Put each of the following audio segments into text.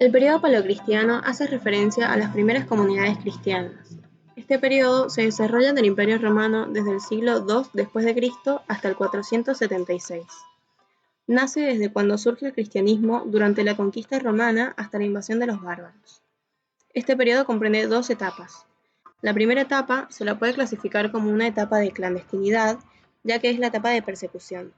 El periodo paleocristiano hace referencia a las primeras comunidades cristianas. Este periodo se desarrolla en el Imperio Romano desde el siglo II después de Cristo hasta el 476. Nace desde cuando surge el cristianismo durante la conquista romana hasta la invasión de los bárbaros. Este periodo comprende dos etapas. La primera etapa se la puede clasificar como una etapa de clandestinidad, ya que es la etapa de persecución.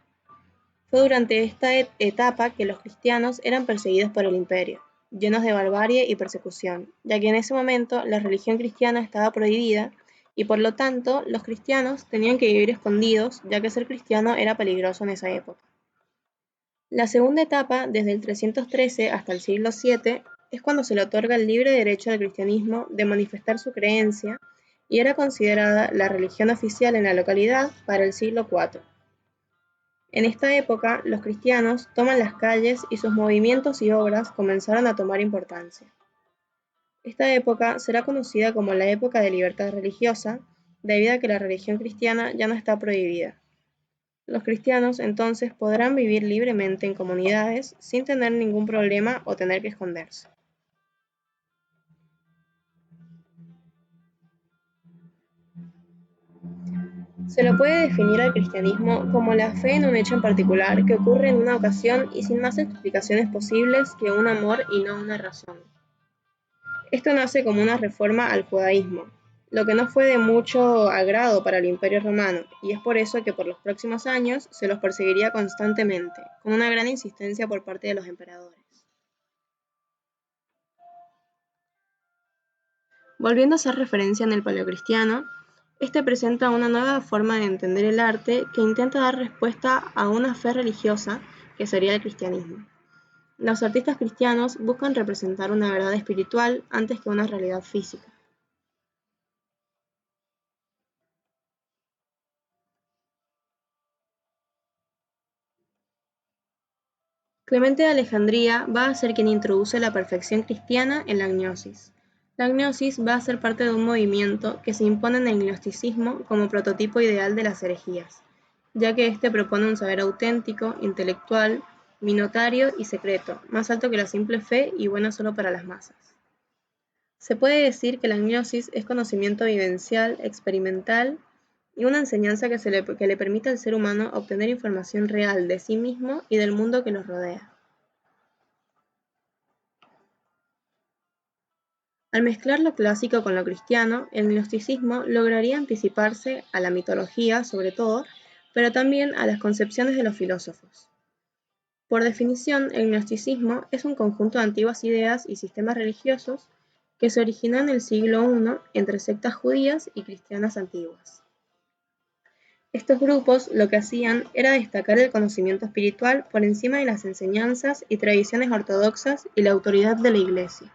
Fue durante esta etapa que los cristianos eran perseguidos por el imperio, llenos de barbarie y persecución, ya que en ese momento la religión cristiana estaba prohibida y por lo tanto los cristianos tenían que vivir escondidos, ya que ser cristiano era peligroso en esa época. La segunda etapa, desde el 313 hasta el siglo VII, es cuando se le otorga el libre derecho al cristianismo de manifestar su creencia y era considerada la religión oficial en la localidad para el siglo IV. En esta época, los cristianos toman las calles y sus movimientos y obras comenzaron a tomar importancia. Esta época será conocida como la época de libertad religiosa, debido a que la religión cristiana ya no está prohibida. Los cristianos entonces podrán vivir libremente en comunidades sin tener ningún problema o tener que esconderse. Se lo puede definir al cristianismo como la fe en un hecho en particular que ocurre en una ocasión y sin más explicaciones posibles que un amor y no una razón. Esto nace como una reforma al judaísmo, lo que no fue de mucho agrado para el Imperio Romano, y es por eso que por los próximos años se los perseguiría constantemente, con una gran insistencia por parte de los emperadores. Volviendo a hacer referencia en el paleocristiano, este presenta una nueva forma de entender el arte que intenta dar respuesta a una fe religiosa que sería el cristianismo. Los artistas cristianos buscan representar una verdad espiritual antes que una realidad física. Clemente de Alejandría va a ser quien introduce la perfección cristiana en la gnosis. La gnosis va a ser parte de un movimiento que se impone en el gnosticismo como prototipo ideal de las herejías, ya que éste propone un saber auténtico, intelectual, minotario y secreto, más alto que la simple fe y bueno solo para las masas. Se puede decir que la gnosis es conocimiento vivencial, experimental y una enseñanza que le permite al ser humano obtener información real de sí mismo y del mundo que los rodea. Al mezclar lo clásico con lo cristiano, el gnosticismo lograría anticiparse a la mitología, sobre todo, pero también a las concepciones de los filósofos. Por definición, el gnosticismo es un conjunto de antiguas ideas y sistemas religiosos que se originó en el siglo I entre sectas judías y cristianas antiguas. Estos grupos lo que hacían era destacar el conocimiento espiritual por encima de las enseñanzas y tradiciones ortodoxas y la autoridad de la Iglesia.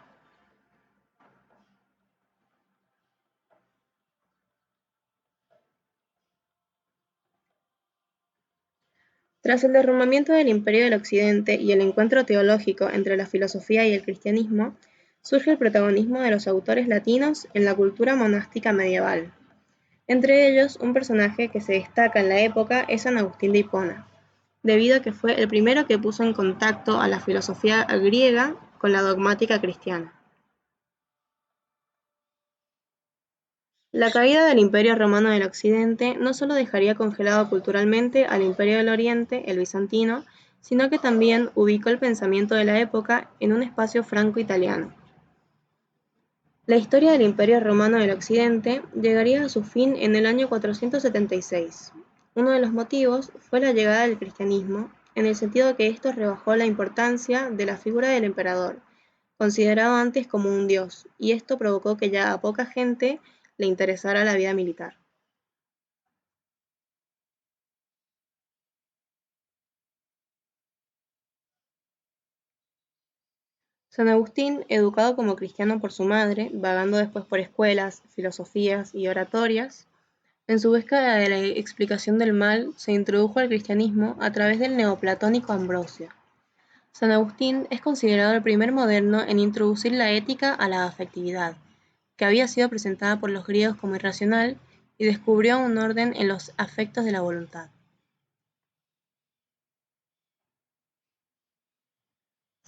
Tras el derrumbamiento del Imperio del Occidente y el encuentro teológico entre la filosofía y el cristianismo, surge el protagonismo de los autores latinos en la cultura monástica medieval. Entre ellos, un personaje que se destaca en la época es San Agustín de Hipona, debido a que fue el primero que puso en contacto a la filosofía griega con la dogmática cristiana. La caída del Imperio Romano del Occidente no solo dejaría congelado culturalmente al Imperio del Oriente, el bizantino, sino que también ubicó el pensamiento de la época en un espacio franco-italiano. La historia del Imperio Romano del Occidente llegaría a su fin en el año 476. Uno de los motivos fue la llegada del cristianismo, en el sentido de que esto rebajó la importancia de la figura del emperador, considerado antes como un dios, y esto provocó que ya a poca gente le interesara la vida militar. San Agustín, educado como cristiano por su madre, vagando después por escuelas, filosofías y oratorias, en su búsqueda de la explicación del mal, se introdujo al cristianismo a través del neoplatónico Ambrosio. San Agustín es considerado el primer moderno en introducir la ética a la afectividad, que había sido presentada por los griegos como irracional, y descubrió un orden en los afectos de la voluntad.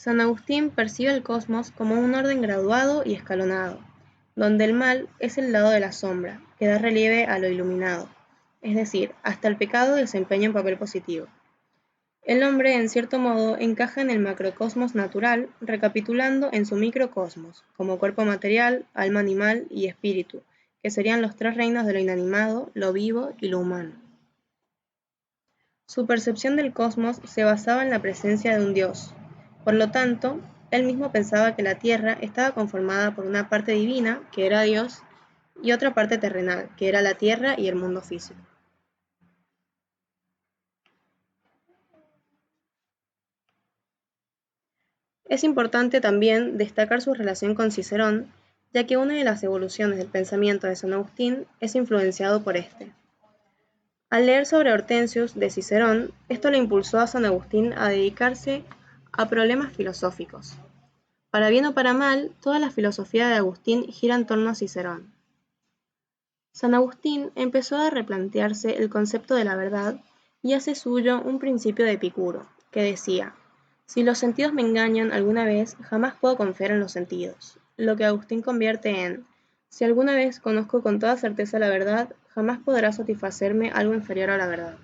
San Agustín percibe el cosmos como un orden graduado y escalonado, donde el mal es el lado de la sombra, que da relieve a lo iluminado, es decir, hasta el pecado desempeña un papel positivo. El hombre, en cierto modo, encaja en el macrocosmos natural, recapitulando en su microcosmos, como cuerpo material, alma animal y espíritu, que serían los tres reinos de lo inanimado, lo vivo y lo humano. Su percepción del cosmos se basaba en la presencia de un Dios. Por lo tanto, él mismo pensaba que la Tierra estaba conformada por una parte divina, que era Dios, y otra parte terrenal, que era la Tierra y el mundo físico. Es importante también destacar su relación con Cicerón, ya que una de las evoluciones del pensamiento de San Agustín es influenciado por este. Al leer sobre Hortensius de Cicerón, esto le impulsó a San Agustín a dedicarse a problemas filosóficos. Para bien o para mal, toda la filosofía de Agustín gira en torno a Cicerón. San Agustín empezó a replantearse el concepto de la verdad y hace suyo un principio de Epicuro, que decía: si los sentidos me engañan alguna vez, jamás puedo confiar en los sentidos, lo que Agustín convierte en: si alguna vez conozco con toda certeza la verdad, jamás podrá satisfacerme algo inferior a la verdad.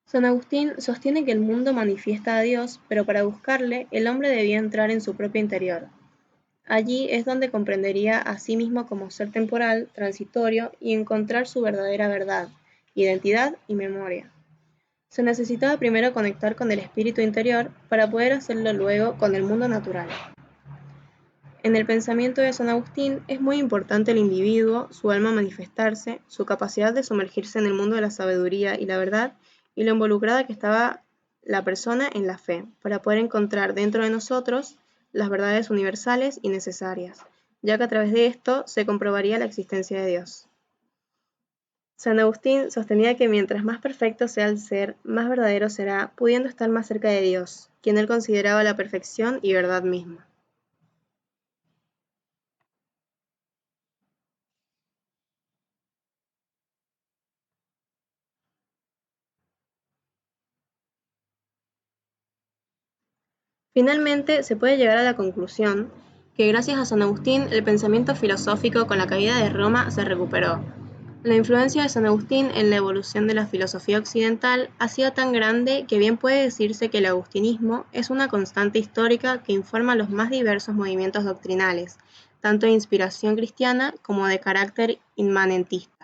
San Agustín sostiene que el mundo manifiesta a Dios, pero para buscarle, el hombre debía entrar en su propio interior. Allí es donde comprendería a sí mismo como ser temporal, transitorio y encontrar su verdadera verdad, identidad y memoria. Se necesitaba primero conectar con el espíritu interior para poder hacerlo luego con el mundo natural. En el pensamiento de San Agustín es muy importante el individuo, su alma manifestarse, su capacidad de sumergirse en el mundo de la sabiduría y la verdad, y lo involucrada que estaba la persona en la fe, para poder encontrar dentro de nosotros las verdades universales y necesarias, ya que a través de esto se comprobaría la existencia de Dios. San Agustín sostenía que mientras más perfecto sea el ser, más verdadero será, pudiendo estar más cerca de Dios, quien él consideraba la perfección y verdad misma. Finalmente, se puede llegar a la conclusión que gracias a San Agustín el pensamiento filosófico con la caída de Roma se recuperó. La influencia de San Agustín en la evolución de la filosofía occidental ha sido tan grande que bien puede decirse que el agustinismo es una constante histórica que informa los más diversos movimientos doctrinales, tanto de inspiración cristiana como de carácter inmanentista.